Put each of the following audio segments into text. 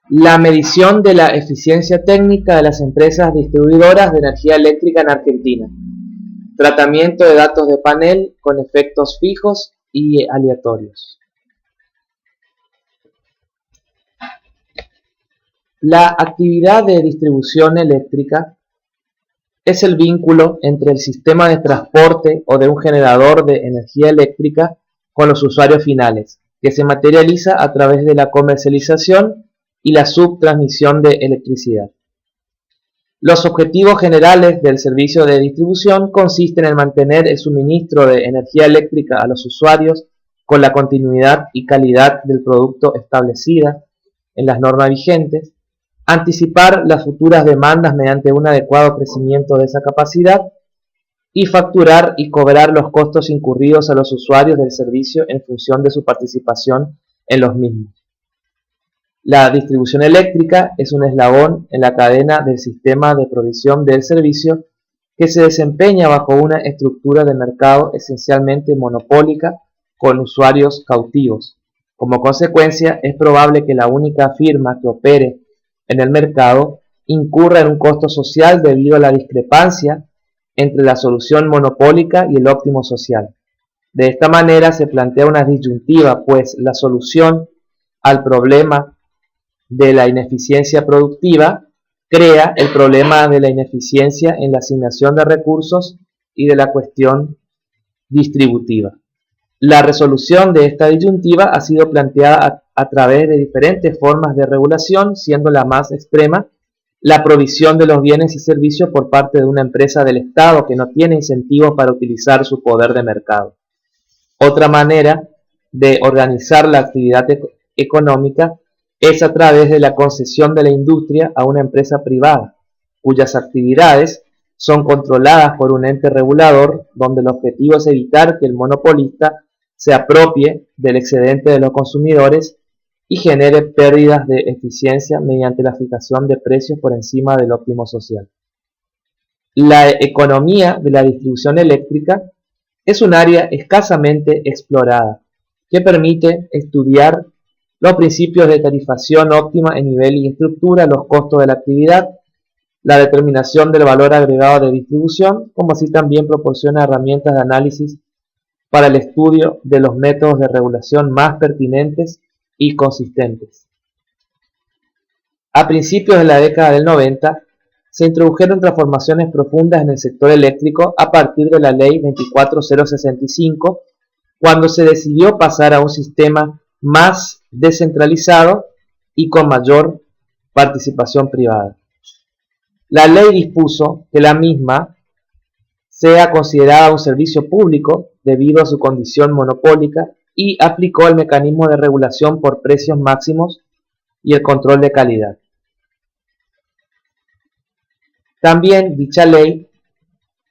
La medición de la eficiencia técnica de las empresas distribuidoras de energía eléctrica en Argentina. Tratamiento de datos de panel con efectos fijos y aleatorios. La actividad de distribución eléctrica es el vínculo entre el sistema de transporte o de un generador de energía eléctrica con los usuarios finales, que se materializa a través de la comercialización y la subtransmisión de electricidad. Los objetivos generales del servicio de distribución consisten en mantener el suministro de energía eléctrica a los usuarios con la continuidad y calidad del producto establecida en las normas vigentes, anticipar las futuras demandas mediante un adecuado crecimiento de esa capacidad y facturar y cobrar los costos incurridos a los usuarios del servicio en función de su participación en los mismos. La distribución eléctrica es un eslabón en la cadena del sistema de provisión del servicio que se desempeña bajo una estructura de mercado esencialmente monopólica con usuarios cautivos. Como consecuencia, es probable que la única firma que opere en el mercado incurra en un costo social debido a la discrepancia entre la solución monopólica y el óptimo social. De esta manera se plantea una disyuntiva, pues la solución al problema de la ineficiencia productiva crea el problema de la ineficiencia en la asignación de recursos y de la cuestión distributiva. La resolución de esta disyuntiva ha sido planteada a través de diferentes formas de regulación, siendo la más extrema la provisión de los bienes y servicios por parte de una empresa del Estado que no tiene incentivos para utilizar su poder de mercado. Otra manera de organizar la actividad económica es a través de la concesión de la industria a una empresa privada, cuyas actividades son controladas por un ente regulador, donde el objetivo es evitar que el monopolista se apropie del excedente de los consumidores y genere pérdidas de eficiencia mediante la fijación de precios por encima del óptimo social. La economía de la distribución eléctrica es un área escasamente explorada, que permite estudiar los principios de tarifación óptima en nivel y estructura, los costos de la actividad, la determinación del valor agregado de distribución, como así también proporciona herramientas de análisis para el estudio de los métodos de regulación más pertinentes y consistentes. A principios de la década del 90, se introdujeron transformaciones profundas en el sector eléctrico a partir de la Ley 24065, cuando se decidió pasar a un sistema más descentralizado y con mayor participación privada. La ley dispuso que la misma sea considerada un servicio público debido a su condición monopólica y aplicó el mecanismo de regulación por precios máximos y el control de calidad. También dicha ley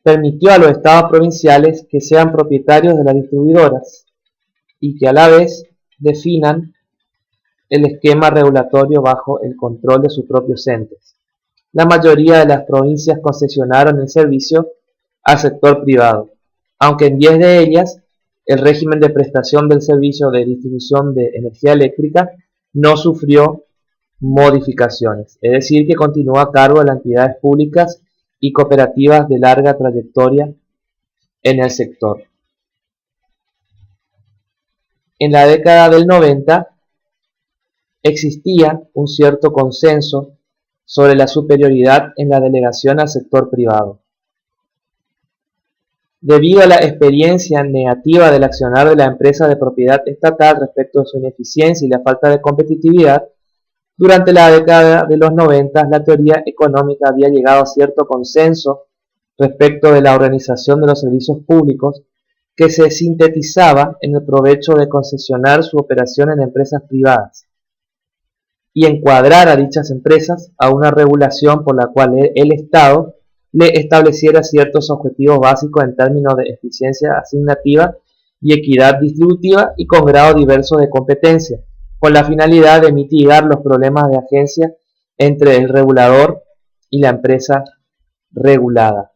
permitió a los estados provinciales que sean propietarios de las distribuidoras y que a la vez definan el esquema regulatorio bajo el control de sus propios entes. La mayoría de las provincias concesionaron el servicio al sector privado, aunque en 10 de ellas el régimen de prestación del servicio de distribución de energía eléctrica no sufrió modificaciones, es decir, que continúa a cargo de las entidades públicas y cooperativas de larga trayectoria en el sector. En la década del 90 existía un cierto consenso sobre la superioridad en la delegación al sector privado. Debido a la experiencia negativa del accionar de la empresa de propiedad estatal respecto de su ineficiencia y la falta de competitividad, durante la década de los 90 la teoría económica había llegado a cierto consenso respecto de la organización de los servicios públicos, que se sintetizaba en el provecho de concesionar su operación en empresas privadas y encuadrar a dichas empresas a una regulación por la cual el Estado le estableciera ciertos objetivos básicos en términos de eficiencia asignativa y equidad distributiva y con grado diverso de competencia, con la finalidad de mitigar los problemas de agencia entre el regulador y la empresa regulada.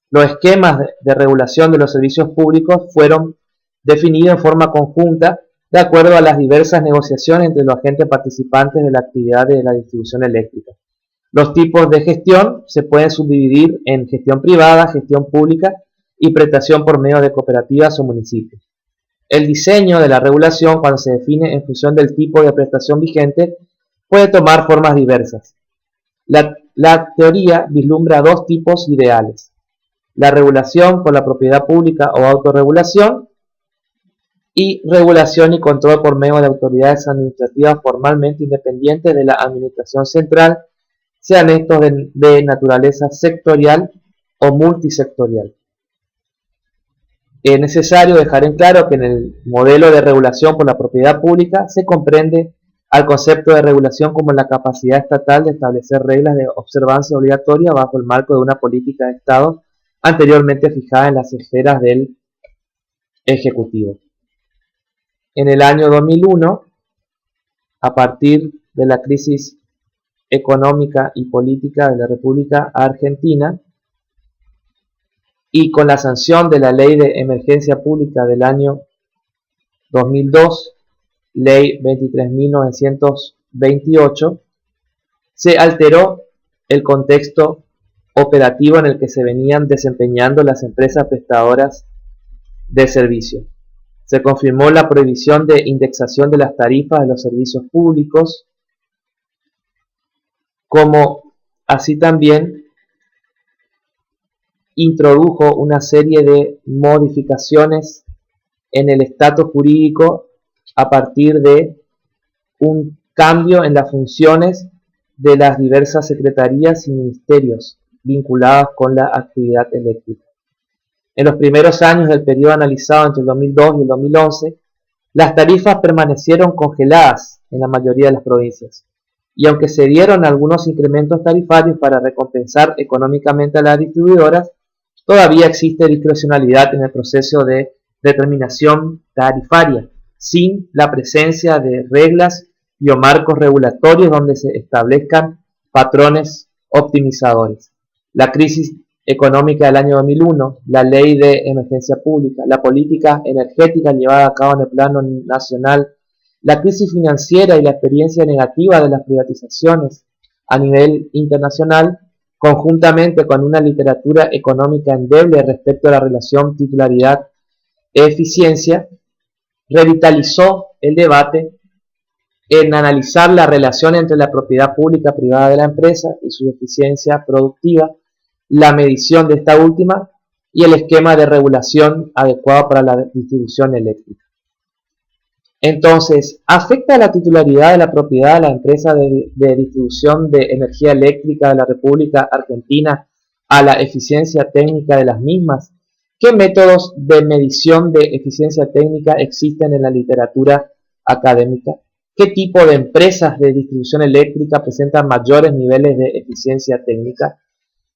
Los esquemas de regulación de los servicios públicos fueron definidos en forma conjunta de acuerdo a las diversas negociaciones entre los agentes participantes de la actividad de la distribución eléctrica. Los tipos de gestión se pueden subdividir en gestión privada, gestión pública y prestación por medio de cooperativas o municipios. El diseño de la regulación, cuando se define en función del tipo de prestación vigente, puede tomar formas diversas. La teoría vislumbra dos tipos ideales: la regulación por la propiedad pública o autorregulación, y regulación y control por medio de autoridades administrativas formalmente independientes de la administración central, sean estos de naturaleza sectorial o multisectorial. Es necesario dejar en claro que en el modelo de regulación por la propiedad pública se comprende al concepto de regulación como la capacidad estatal de establecer reglas de observancia obligatoria bajo el marco de una política de Estado anteriormente fijada en las esferas del Ejecutivo. En el año 2001, a partir de la crisis económica y política de la República Argentina, y con la sanción de la Ley de Emergencia Pública del año 2002, Ley 23.928, se alteró el contexto operativo en el que se venían desempeñando las empresas prestadoras de servicio. Se confirmó la prohibición de indexación de las tarifas de los servicios públicos, como así también introdujo una serie de modificaciones en el estatus jurídico a partir de un cambio en las funciones de las diversas secretarías y ministerios vinculados con la actividad eléctrica. En los primeros años del periodo analizado entre el 2002 y el 2011, las tarifas permanecieron congeladas en la mayoría de las provincias, y aunque se dieron algunos incrementos tarifarios para recompensar económicamente a las distribuidoras, todavía existe discrecionalidad en el proceso de determinación tarifaria, sin la presencia de reglas y o marcos regulatorios donde se establezcan patrones optimizadores. La crisis económica del año 2001, la ley de emergencia pública, la política energética llevada a cabo en el plano nacional, la crisis financiera y la experiencia negativa de las privatizaciones a nivel internacional, conjuntamente con una literatura económica endeble respecto a la relación titularidad-eficiencia, revitalizó el debate en analizar la relación entre la propiedad pública privada de la empresa y su eficiencia productiva, la medición de esta última y el esquema de regulación adecuado para la distribución eléctrica. Entonces, ¿afecta la titularidad de la propiedad de la empresa de distribución de energía eléctrica de la República Argentina a la eficiencia técnica de las mismas? ¿Qué métodos de medición de eficiencia técnica existen en la literatura académica? ¿Qué tipo de empresas de distribución eléctrica presentan mayores niveles de eficiencia técnica?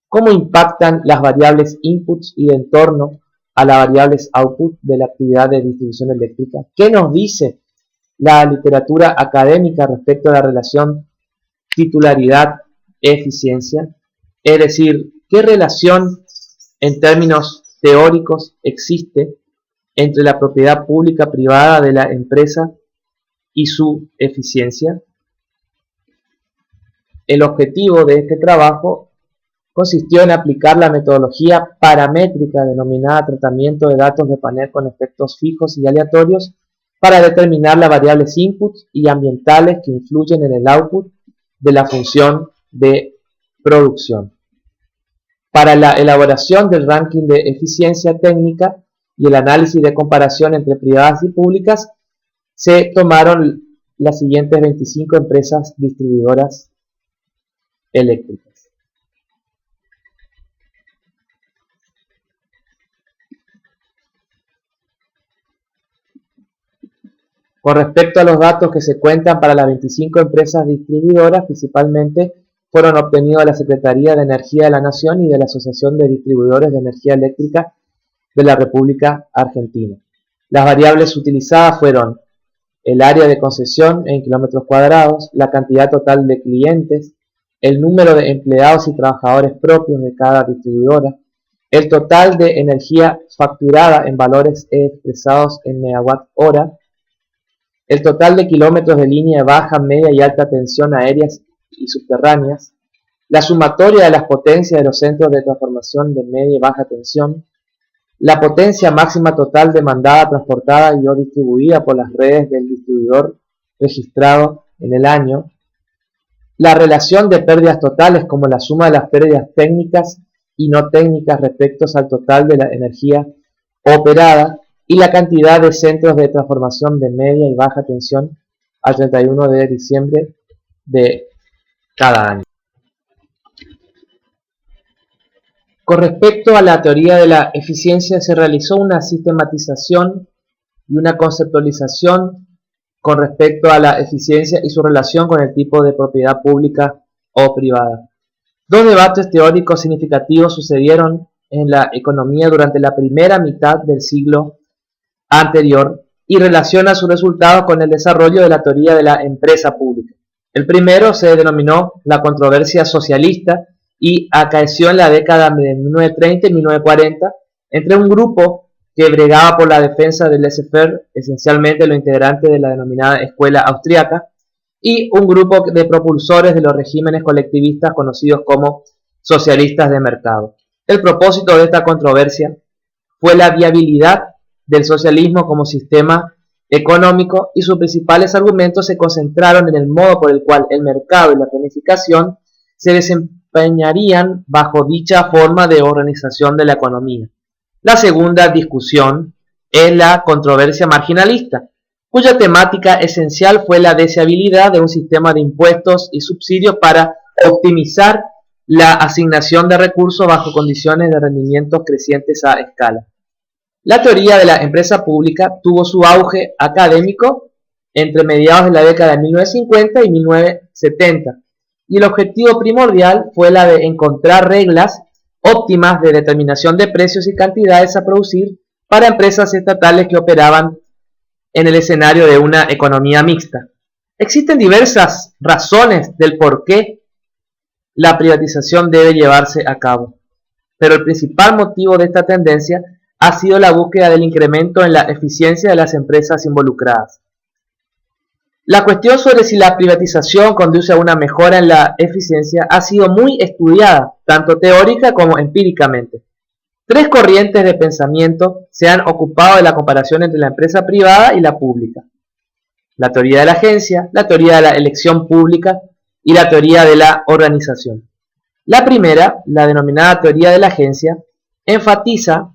¿Cómo impactan las variables inputs y entorno a las variables output de la actividad de distribución eléctrica? ¿Qué nos dice la literatura académica respecto a la relación titularidad-eficiencia? Es decir, ¿qué relación en términos teóricos existe entre la propiedad pública privada de la empresa y su eficiencia? El objetivo de este trabajo consistió en aplicar la metodología paramétrica denominada tratamiento de datos de panel con efectos fijos y aleatorios para determinar las variables inputs y ambientales que influyen en el output de la función de producción. Para la elaboración del ranking de eficiencia técnica y el análisis de comparación entre privadas y públicas, se tomaron las siguientes 25 empresas distribuidoras eléctricas. Con respecto a los datos que se cuentan para las 25 empresas distribuidoras, principalmente fueron obtenidos de la Secretaría de Energía de la Nación y de la Asociación de Distribuidores de Energía Eléctrica de la República Argentina. Las variables utilizadas fueron el área de concesión en kilómetros cuadrados, la cantidad total de clientes, el número de empleados y trabajadores propios de cada distribuidora, el total de energía facturada en valores expresados en megawatt hora, el total de kilómetros de línea de baja, media y alta tensión aéreas y subterráneas, la sumatoria de las potencias de los centros de transformación de media y baja tensión, la potencia máxima total demandada, transportada y o distribuida por las redes del distribuidor registrado en el año, la relación de pérdidas totales como la suma de las pérdidas técnicas y no técnicas respecto al total de la energía operada y la cantidad de centros de transformación de media y baja tensión al 31 de diciembre de cada año. Con respecto a la teoría de la eficiencia, se realizó una sistematización y una conceptualización con respecto a la eficiencia y su relación con el tipo de propiedad pública o privada. Dos debates teóricos significativos sucedieron en la economía durante la primera mitad del siglo anterior y relaciona sus resultados con el desarrollo de la teoría de la empresa pública. El primero se denominó la controversia socialista y acaeció en la década de 1930 y 1940 entre un grupo que bregaba por la defensa del laissez-faire, esencialmente los integrantes de la denominada escuela austriaca, y un grupo de propulsores de los regímenes colectivistas conocidos como socialistas de mercado. El propósito de esta controversia fue la viabilidad del socialismo como sistema económico y sus principales argumentos se concentraron en el modo por el cual el mercado y la planificación se desempeñarían bajo dicha forma de organización de la economía. La segunda discusión es la controversia marginalista, cuya temática esencial fue la deseabilidad de un sistema de impuestos y subsidios para optimizar la asignación de recursos bajo condiciones de rendimientos crecientes a escala. La teoría de la empresa pública tuvo su auge académico entre mediados de la década de 1950 y 1970, y el objetivo primordial fue la de encontrar reglas óptimas de determinación de precios y cantidades a producir para empresas estatales que operaban en el escenario de una economía mixta. Existen diversas razones del por qué la privatización debe llevarse a cabo, pero el principal motivo de esta tendencia ha sido la búsqueda del incremento en la eficiencia de las empresas involucradas. La cuestión sobre si la privatización conduce a una mejora en la eficiencia ha sido muy estudiada, tanto teórica como empíricamente. Tres corrientes de pensamiento se han ocupado de la comparación entre la empresa privada y la pública: la teoría de la agencia, la teoría de la elección pública y la teoría de la organización. La primera, la denominada teoría de la agencia, enfatiza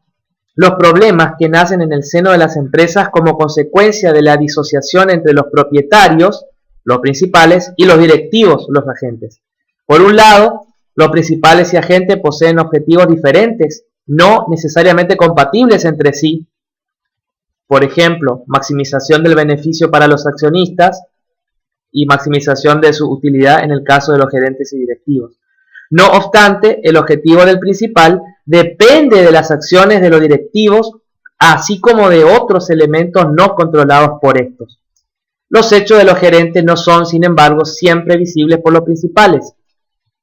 los problemas que nacen en el seno de las empresas como consecuencia de la disociación entre los propietarios, los principales, y los directivos, los agentes. Por un lado, los principales y agentes poseen objetivos diferentes, no necesariamente compatibles entre sí. Por ejemplo, maximización del beneficio para los accionistas y maximización de su utilidad en el caso de los gerentes y directivos. No obstante, el objetivo del principal depende de las acciones de los directivos, así como de otros elementos no controlados por estos. Los hechos de los gerentes no son, sin embargo, siempre visibles por los principales,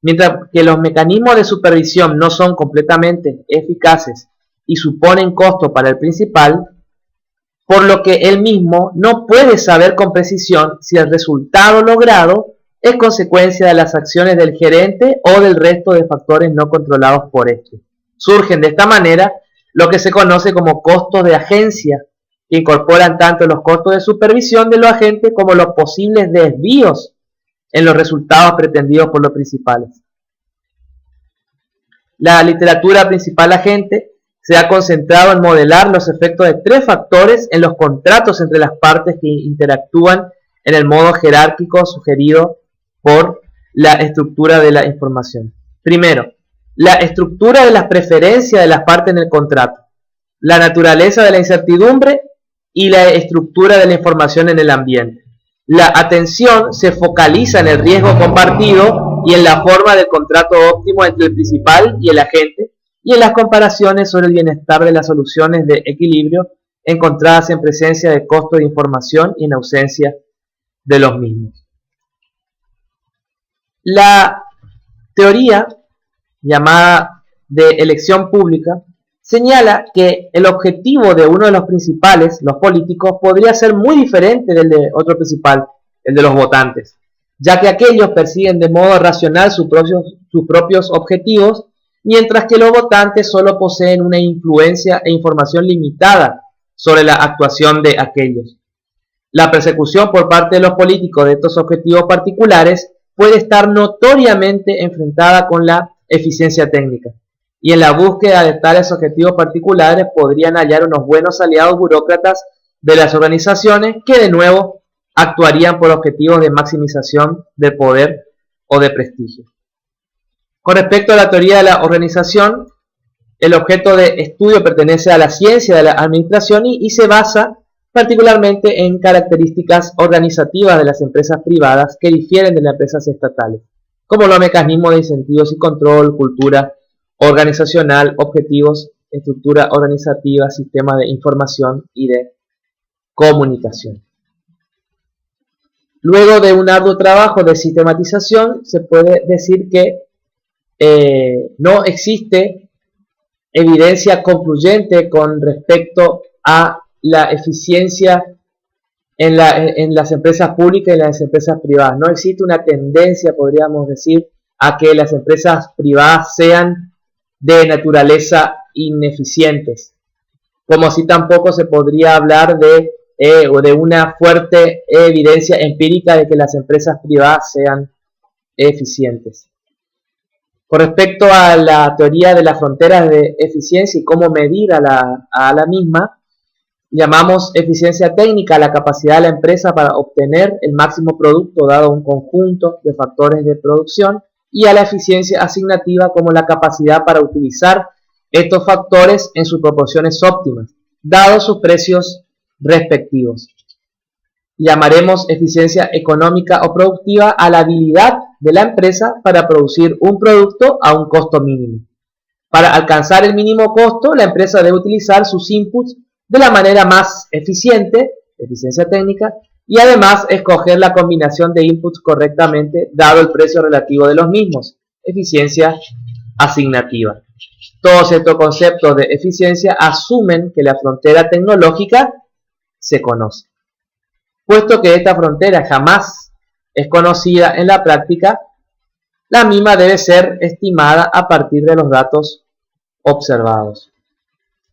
mientras que los mecanismos de supervisión no son completamente eficaces y suponen costo para el principal, por lo que él mismo no puede saber con precisión si el resultado logrado es consecuencia de las acciones del gerente o del resto de factores no controlados por este. Surgen de esta manera lo que se conoce como costos de agencia, que incorporan tanto los costos de supervisión de los agentes como los posibles desvíos en los resultados pretendidos por los principales. La literatura principal agente se ha concentrado en modelar los efectos de tres factores en los contratos entre las partes que interactúan en el modo jerárquico sugerido por la estructura de la información. Primero, la estructura de las preferencias de las partes en el contrato, la naturaleza de la incertidumbre y la estructura de la información en el ambiente. La atención se focaliza en el riesgo compartido y en la forma del contrato óptimo entre el principal y el agente, y en las comparaciones sobre el bienestar de las soluciones de equilibrio encontradas en presencia de costo de información y en ausencia de los mismos. La teoría llamada de elección pública señala que el objetivo de uno de los principales, los políticos, podría ser muy diferente del de otro principal, el de los votantes, ya que aquellos persiguen de modo racional sus propios objetivos, mientras que los votantes solo poseen una influencia e información limitada sobre la actuación de aquellos. La persecución por parte de los políticos de estos objetivos particulares puede estar notoriamente enfrentada con la eficiencia técnica, y en la búsqueda de tales objetivos particulares podrían hallar unos buenos aliados burócratas de las organizaciones que de nuevo actuarían por objetivos de maximización del poder o de prestigio. Con respecto a la teoría de la organización, el objeto de estudio pertenece a la ciencia de la administración y se basa particularmente en características organizativas de las empresas privadas que difieren de las empresas estatales, como los mecanismos de incentivos y control, cultura organizacional, objetivos, estructura organizativa, sistema de información y de comunicación. Luego de un arduo trabajo de sistematización, se puede decir que no existe evidencia concluyente con respecto a la eficiencia en las empresas públicas y en las empresas privadas. No existe una tendencia, podríamos decir, a que las empresas privadas sean de naturaleza ineficientes, como si tampoco se podría hablar de una fuerte evidencia empírica de que las empresas privadas sean eficientes. Con respecto a la teoría de las fronteras de eficiencia y cómo medir a la misma, llamamos eficiencia técnica la capacidad de la empresa para obtener el máximo producto dado un conjunto de factores de producción, y a la eficiencia asignativa como la capacidad para utilizar estos factores en sus proporciones óptimas, dados sus precios respectivos. Llamaremos eficiencia económica o productiva a la habilidad de la empresa para producir un producto a un costo mínimo. Para alcanzar el mínimo costo, la empresa debe utilizar sus inputs de la manera más eficiente, eficiencia técnica, y además escoger la combinación de inputs correctamente dado el precio relativo de los mismos, eficiencia asignativa. Todos estos conceptos de eficiencia asumen que la frontera tecnológica se conoce. Puesto que esta frontera jamás es conocida en la práctica, la misma debe ser estimada a partir de los datos observados.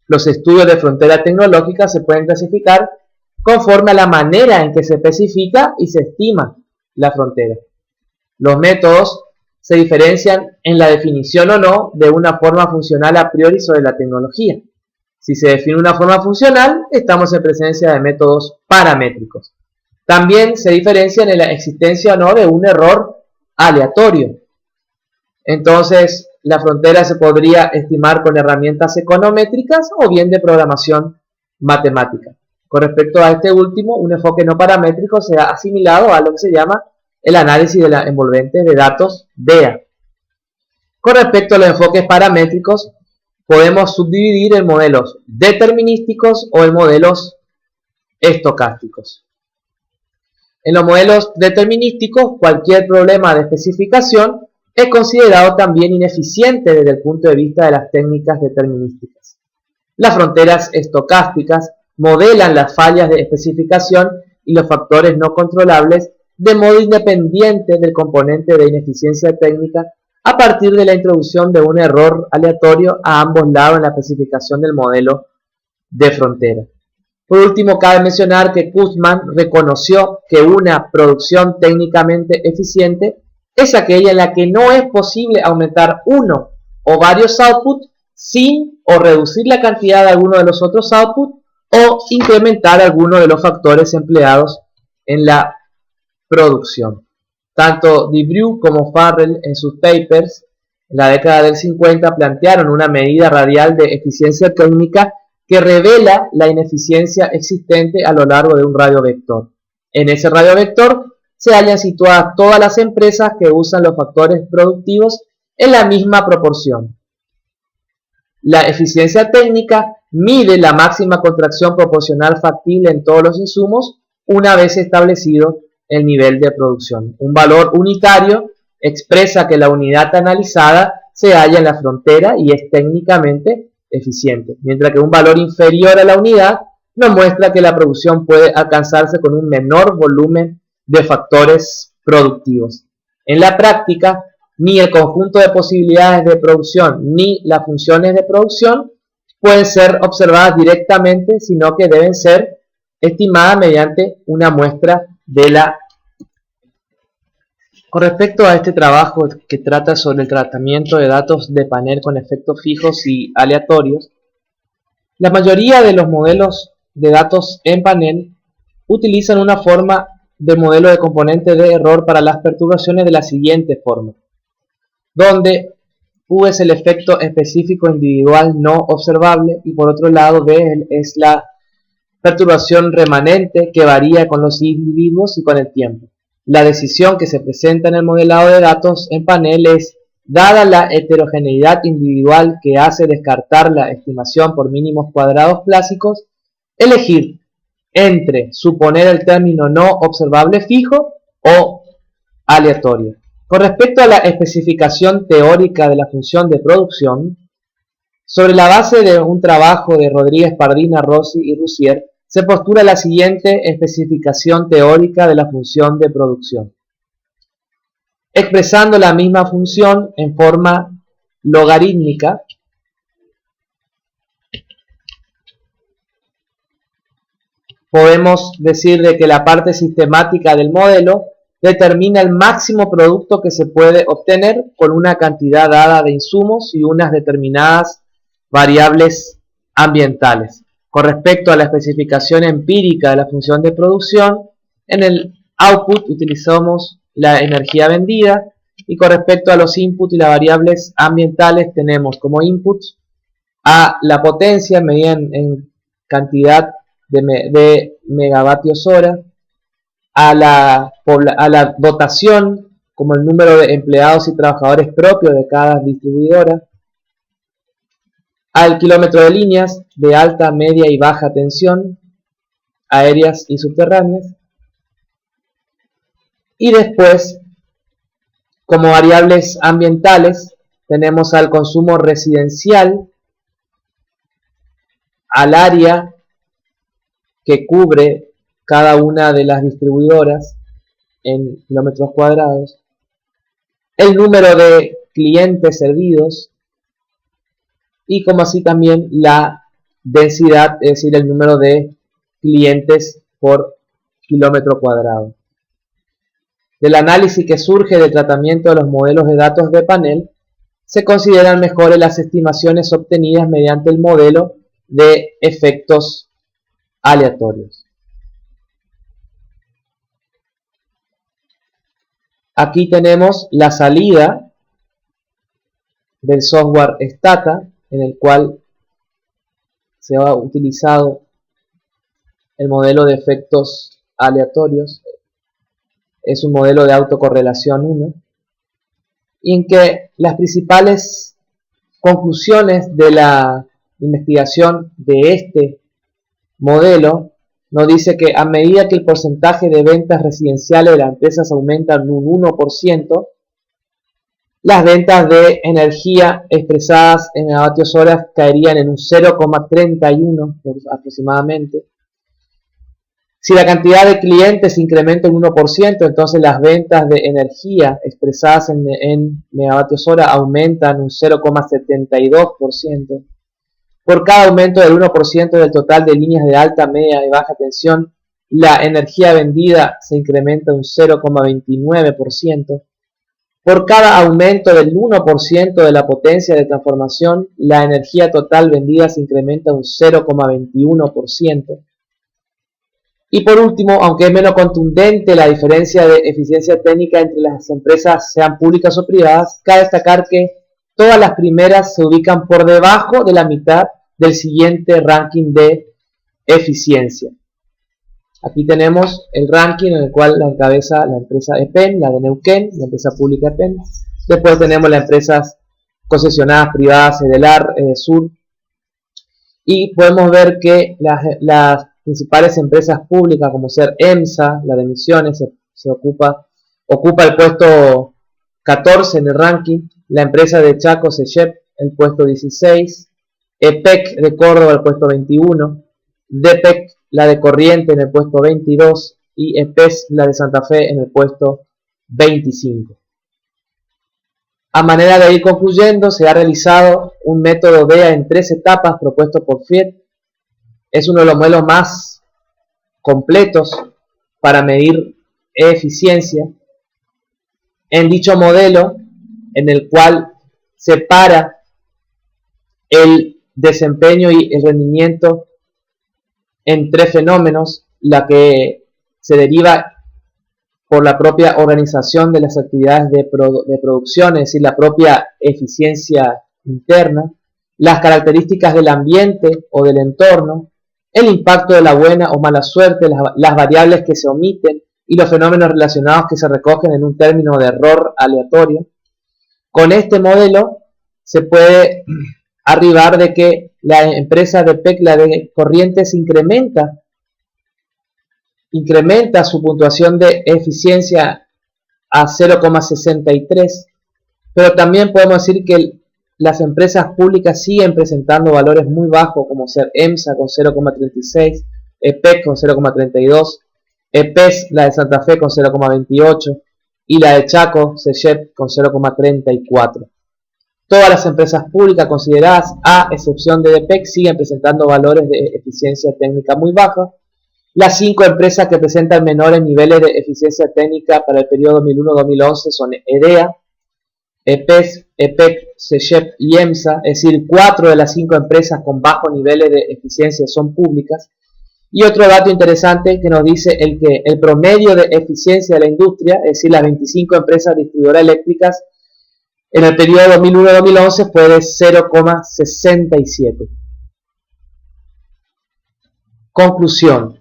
Los estudios de frontera tecnológica se pueden clasificar conforme a la manera en que se especifica y se estima la frontera. Los métodos se diferencian en la definición o no de una forma funcional a priori sobre la tecnología. Si se define una forma funcional, estamos en presencia de métodos paramétricos. También se diferencian en la existencia o no de un error aleatorio. Entonces, la frontera se podría estimar con herramientas econométricas o bien de programación matemática. Con respecto a este último, un enfoque no paramétrico se ha asimilado a lo que se llama el análisis de la envolvente de datos DEA. Con respecto a los enfoques paramétricos, podemos subdividir en modelos determinísticos o en modelos estocásticos. En los modelos determinísticos, cualquier problema de especificación es considerado también ineficiente desde el punto de vista de las técnicas determinísticas. Las fronteras estocásticas modelan las fallas de especificación y los factores no controlables de modo independiente del componente de ineficiencia técnica a partir de la introducción de un error aleatorio a ambos lados en la especificación del modelo de frontera. Por último, cabe mencionar que Kutzman reconoció que una producción técnicamente eficiente es aquella en la que no es posible aumentar uno o varios outputs sin o reducir la cantidad de alguno de los otros outputs o incrementar alguno de los factores empleados en la producción. Tanto DeBrew como Farrell en sus papers en la década del 50 plantearon una medida radial de eficiencia técnica que revela la ineficiencia existente a lo largo de un radio vector. En ese radio vector se hallan situadas todas las empresas que usan los factores productivos en la misma proporción. La eficiencia técnica mide la máxima contracción proporcional factible en todos los insumos una vez establecido el nivel de producción. Un valor unitario expresa que la unidad analizada se halla en la frontera y es técnicamente eficiente, mientras que un valor inferior a la unidad nos muestra que la producción puede alcanzarse con un menor volumen de factores productivos. En la práctica, ni el conjunto de posibilidades de producción ni las funciones de producción pueden ser observadas directamente, sino que deben ser estimadas mediante una muestra de la. Con respecto a este trabajo que trata sobre el tratamiento de datos de panel con efectos fijos y aleatorios, la mayoría de los modelos de datos en panel utilizan una forma de modelo de componente de error para las perturbaciones de la siguiente forma, donde U es el efecto específico individual no observable y por otro lado B es la perturbación remanente que varía con los individuos y con el tiempo. La decisión que se presenta en el modelado de datos en panel es, dada la heterogeneidad individual que hace descartar la estimación por mínimos cuadrados clásicos, elegir entre suponer el término no observable fijo o aleatorio. Con respecto a la especificación teórica de la función de producción, sobre la base de un trabajo de Rodríguez, Pardina, Rossi y Roussier, se postula la siguiente especificación teórica de la función de producción. Expresando la misma función en forma logarítmica, podemos decir de que la parte sistemática del modelo determina el máximo producto que se puede obtener con una cantidad dada de insumos y unas determinadas variables ambientales. Con respecto a la especificación empírica de la función de producción, en el output utilizamos la energía vendida y con respecto a los inputs y las variables ambientales tenemos como inputs a la potencia medida en cantidad de megavatios hora, a la dotación como el número de empleados y trabajadores propios de cada distribuidora, al kilómetro de líneas de alta, media y baja tensión, aéreas y subterráneas, y después como variables ambientales tenemos al consumo residencial, al área que cubre cada una de las distribuidoras en kilómetros cuadrados, el número de clientes servidos y como así también la densidad, es decir, el número de clientes por kilómetro cuadrado. Del análisis que surge del tratamiento de los modelos de datos de panel, se consideran mejores las estimaciones obtenidas mediante el modelo de efectos aleatorios. Aquí tenemos la salida del software Stata, en el cual se ha utilizado el modelo de efectos aleatorios. Es un modelo de autocorrelación 1, y en que las principales conclusiones de la investigación de este modelo nos dice que a medida que el porcentaje de ventas residenciales de las empresas aumentan un 1%, las ventas de energía expresadas en megavatios horas caerían en un 0,31 aproximadamente. Si la cantidad de clientes incrementa un 1%, entonces las ventas de energía expresadas en megavatios hora aumentan un 0,72%. Por cada aumento del 1% del total de líneas de alta, media y baja tensión, la energía vendida se incrementa un 0,29%. Por cada aumento del 1% de la potencia de transformación, la energía total vendida se incrementa un 0,21%. Y por último, aunque es menos contundente la diferencia de eficiencia técnica entre las empresas, sean públicas o privadas, cabe destacar que todas las primeras se ubican por debajo de la mitad del siguiente ranking de eficiencia. Aquí tenemos el ranking en el cual la encabeza la empresa EPEN, la de Neuquén, la empresa pública EPEN. Después tenemos las empresas concesionadas privadas, Edelar, Sur. Y podemos ver que las principales empresas públicas, como ser EMSA, la de Misiones, ocupa el puesto 14 en el ranking. La empresa de Chaco, SECHEP, el puesto 16. EPEC de Córdoba el puesto 21, DEPEC la de Corrientes en el puesto 22 y EPES la de Santa Fe en el puesto 25. A manera de ir concluyendo, se ha realizado un método DEA en 3 etapas propuesto por FIET. Es uno de los modelos más completos para medir eficiencia. En dicho modelo, en el cual separa el desempeño y el rendimiento en 3 fenómenos, la que se deriva por la propia organización de las actividades de producción, es decir, la propia eficiencia interna, las características del ambiente o del entorno, el impacto de la buena o mala suerte, las variables que se omiten y los fenómenos relacionados que se recogen en un término de error aleatorio. Con este modelo se puede arribar de que la empresa de PEC, la de Corrientes, incrementa su puntuación de eficiencia a 0,63, pero también podemos decir que las empresas públicas siguen presentando valores muy bajos, como ser EMSA con 0,36, EPEC con 0,32, EPES, la de Santa Fe, con 0,28 y la de Chaco, CEGEP, con 0,34. Todas las empresas públicas consideradas, a excepción de DEPEC, siguen presentando valores de eficiencia técnica muy bajos. Las 5 empresas que presentan menores niveles de eficiencia técnica para el periodo 2001-2011 son EDEA, EPES, EPEC, CEGEP y EMSA, es decir, 4 de las 5 empresas con bajos niveles de eficiencia son públicas. Y otro dato interesante que nos dice que el promedio de eficiencia de la industria, es decir, las 25 empresas distribuidoras eléctricas, en el periodo 2001-2011 fue de 0,67. Conclusión.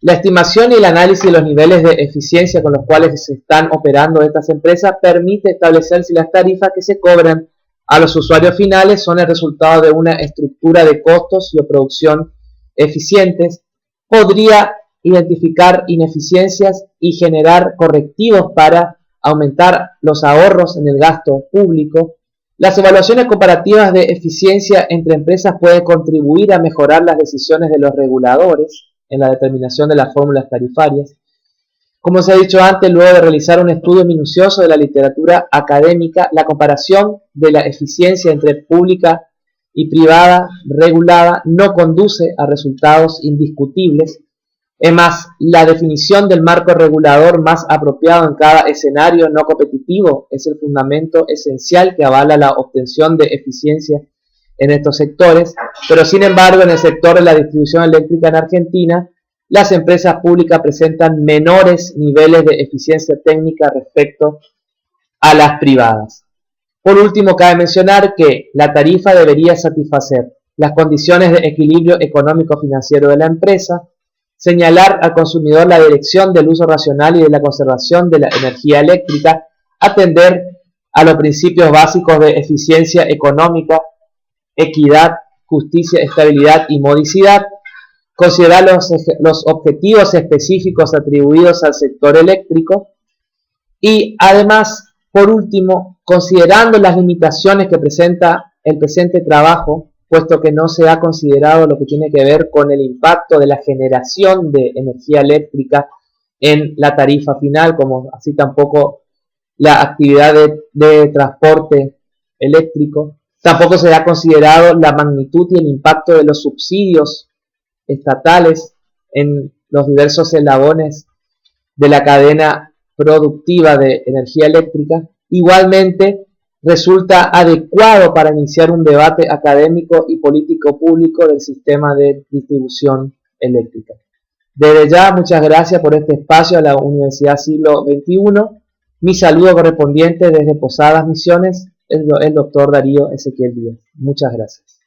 La estimación y el análisis de los niveles de eficiencia con los cuales se están operando estas empresas permite establecer si las tarifas que se cobran a los usuarios finales son el resultado de una estructura de costos y de producción eficientes. Podría identificar ineficiencias y generar correctivos para aumentar los ahorros en el gasto público. Las evaluaciones comparativas de eficiencia entre empresas pueden contribuir a mejorar las decisiones de los reguladores en la determinación de las fórmulas tarifarias. Como se ha dicho antes, luego de realizar un estudio minucioso de la literatura académica, la comparación de la eficiencia entre pública y privada regulada no conduce a resultados indiscutibles. Es más, la definición del marco regulador más apropiado en cada escenario no competitivo es el fundamento esencial que avala la obtención de eficiencia en estos sectores, pero sin embargo en el sector de la distribución eléctrica en Argentina, las empresas públicas presentan menores niveles de eficiencia técnica respecto a las privadas. Por último, cabe mencionar que la tarifa debería satisfacer las condiciones de equilibrio económico-financiero de la empresa, señalar al consumidor la dirección del uso racional y de la conservación de la energía eléctrica, atender a los principios básicos de eficiencia económica, equidad, justicia, estabilidad y modicidad, considerar los objetivos específicos atribuidos al sector eléctrico y además, por último, considerando las limitaciones que presenta el presente trabajo, puesto que no se ha considerado lo que tiene que ver con el impacto de la generación de energía eléctrica en la tarifa final, como así tampoco la actividad de transporte eléctrico. Tampoco se ha considerado la magnitud y el impacto de los subsidios estatales en los diversos eslabones de la cadena productiva de energía eléctrica. Igualmente, resulta adecuado para iniciar un debate académico y político público del sistema de distribución eléctrica. Desde ya, muchas gracias por este espacio a la Universidad Siglo XXI. Mi saludo correspondiente desde Posadas Misiones, el doctor Darío Ezequiel Díaz. Muchas gracias.